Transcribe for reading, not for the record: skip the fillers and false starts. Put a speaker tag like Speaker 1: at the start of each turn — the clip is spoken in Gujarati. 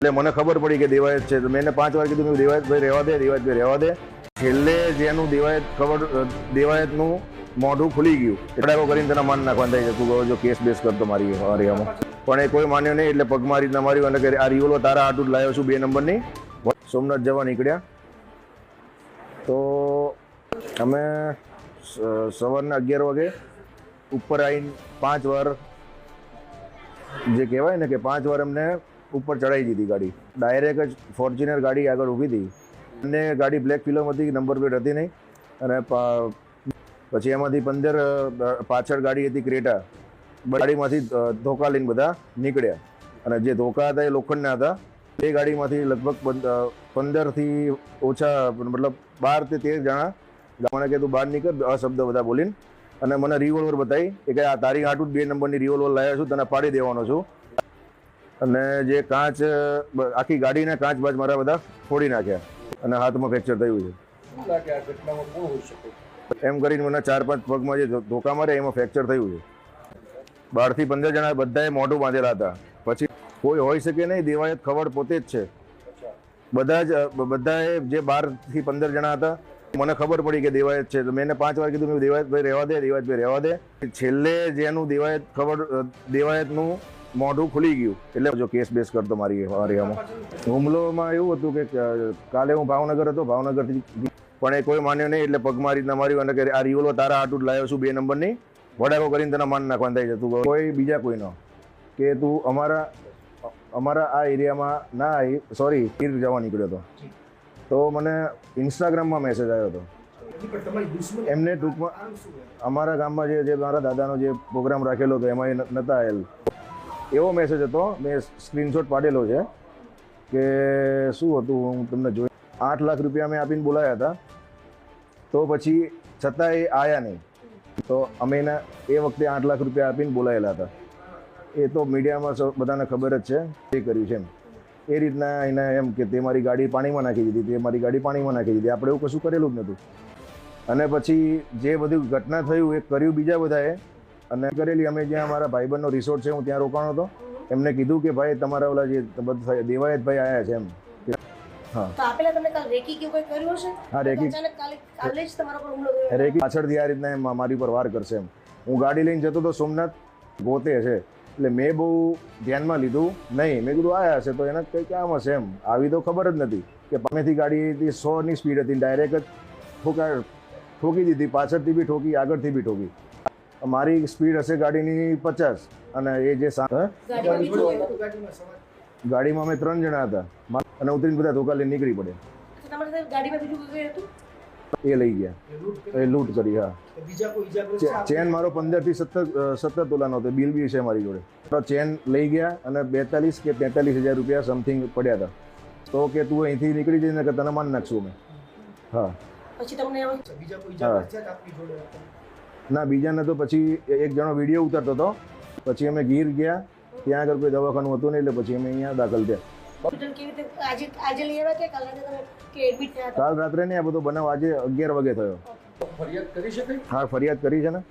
Speaker 1: એટલે મને ખબર પડી કે દેવાયત છે તો મેં એને 5 વાર કીધું મેં દેવાયતભાઈ રહેવા દે. છેલ્લે જેનું દેવાયતનું મોઢું ખુલી ગયું એટલે કરીને તેના માન નાખવાનું થાય છે. તું જો કેસ બેસ કરતો મારી હરિયામાં પણ એ કોઈ માન્યો નહીં એટલે પગ મારી ના માર્યું અને આ રિવોલ્વર તારા હાટું જ લાવ્યો છું 2 નંબરની. સોમનાથ જવા નીકળ્યા તો અમે સવારના 11 વાગે ઉપર આવીને 5 વાર જે કહેવાય ને કે 5 વાર અમને ઉપર ચડાવી દીધી ગાડી. ડાયરેક્ટ જ ફોર્ચ્યુનર ગાડી આગળ ઊભી હતી અને ગાડી બ્લેક ફિલ્મ હતી, નંબર પ્લેટ હતી નહીં. અને પછી એમાંથી 15 પાછળ ગાડી હતી ક્રેટા. ગાડીમાંથી ધોકા લઈને બધા નીકળ્યા અને જે ધોકા હતા એ લોખંડના હતા. એ ગાડીમાંથી લગભગ 15થી ઓછા મતલબ 12 થી 13 જણા મને કે તું બહાર નીકળ અશબ્દ બધા બોલીને અને મને રિવોલ્વર બતાવી કે આ તારી હાટું 2 નંબરની રિવોલ્વર લાવ્યો છું, તને પાડી દેવાનો છું. અને જે કાચ આખી ગાડીના કાચ બાજ મારા બધા ફોડી નાખ્યા અને હાથમાં ફ્રેક્ચર થયું છે. એમ કરીને મને 4-5 પગમાં જે ધોકા મારે એમાં ફ્રેક્ચર થયું છે. 12 થી 15 જણા બધાએ મોઢું બાંધેલા હતા. પછી કોઈ હોઈ શકે નહીં, દેવાયત ખવડ પોતે જ છે. બધાએ જે 12 થી 15 જણા હતા મને ખબર પડી કે દેવાયત છે તો મેં એને 5 વાર કીધું મેં દેવાયતભાઈ રહેવા દે. છેલ્લે જેનું દેવાયતનું મોઢું ખુલી ગયું એટલે જો કેસ બેસ કરતો મારી હરિયામાં. હુમલોમાં એવું હતું કે કાલે હું ભાવનગર હતો, ભાવનગરથી પણ એ કોઈ માન્યો નહીં એટલે પગ મારી ના માર્યું અને કે આ રિવોલ્વર તારા હાટું જ લાવ્યો છું 2 નંબરની. વડાકો કરીને તેના માન નાખવાનું થાય છે. તું કોઈ બીજા કોઈનો કે તું અમારા આ એરિયામાં ના આવી, સોરી ગીર જવા નીકળ્યો હતો તો મને ઇન્સ્ટાગ્રામમાં મેસેજ આવ્યો હતો. એમને ટૂંકમાં અમારા ગામમાં જે મારા દાદાનો જે પ્રોગ્રામ રાખેલો હતો એમાં એ નહોતા આવેલ એવો મેસેજ હતો. મેં સ્ક્રીનશોટ પાડેલો છે કે શું હતું હું તમને જોઈ 8 લાખ રૂપિયા મેં આપીને બોલાયા હતા તો પછી છતાં એ આવ્યા નહીં. તો અમે એને એ વખતે 8 લાખ રૂપિયા આપીને બોલાયેલા હતા. એ તો મીડિયામાં બધાને ખબર જ છે તે કર્યું છે એમ. એ રીતના એને એમ કે તે મારી ગાડી પાણીમાં નાખી દીધી, તે મારી ગાડી પાણીમાં નાખી દીધી. આપણે એવું કશું કરેલું જ નહોતું. અને પછી જે બધું ઘટના થયું એ કર્યું બીજા બધાએ અને કરેલી. અમે જ્યાં અમારા ભાઈબંધનો રિસોર્ટ છે હું ત્યાં રોકાણો હતો. એમને કીધું કે ભાઈ તમારા ઓલા જે દેવાયતભાઈ આવ્યા છે એમ. હા
Speaker 2: તો આપેલા તમે કાલ રેકી કે કોઈ કર્યું હશે?
Speaker 1: હા રેકી
Speaker 2: કાલે જ તમારા પર હુમલો થયો.
Speaker 1: રેકી પાછળથી આ રીતના એમ મારી પર વાર કરશે એમ. હું ગાડી લઈને જતો તો સોમનાથ ગોતે છે એટલે મેં બહુ ધ્યાનમાં લીધું નહીં. મેં કીધું આવ્યા હશે તો એને કંઈ કામ હશે એમ. આવી તો ખબર જ નથી કે પામેથી ગાડીથી 100ની સ્પીડ હતી, ડાયરેક્ટ જ ઠોકી દીધી. પાછળથી બી ઠોકી, આગળથી બી ઠોકી. મારી સ્પીડ હશે ગાડીની 50 અને એ જે ગાડીમાં અમે 3 જણા હતા અને ઉતરીને બધા ધોકા લઈને નીકળી પડે. એ લઈ ગયા, એ લૂંટ કરી. હા ચેન મારો 15 થી 17 તોલાનો હતો, બિલ બી છે મારી જોડે. તો ચેન લઈ ગયા અને 42 કે 43,000 રૂપિયા સમથિંગ પડ્યા હતા. તો કે તું અહીંથી નીકળી જઈને કે તને માન નાખશું અમે. હા
Speaker 2: પછી તમને
Speaker 1: ના બીજાને તો પછી એક જણો વિડીયો ઉતારતો હતો. પછી અમે ગીર ગયા, ત્યાં આગળ કોઈ દવાખાનું હતું નહીં એટલે પછી અમે અહીંયા દાખલ થયા. કાલ રાત્રે નહીં, આ બધો બનાવ આજે 11 વાગે થયો. હા ફરિયાદ કરી છે ને.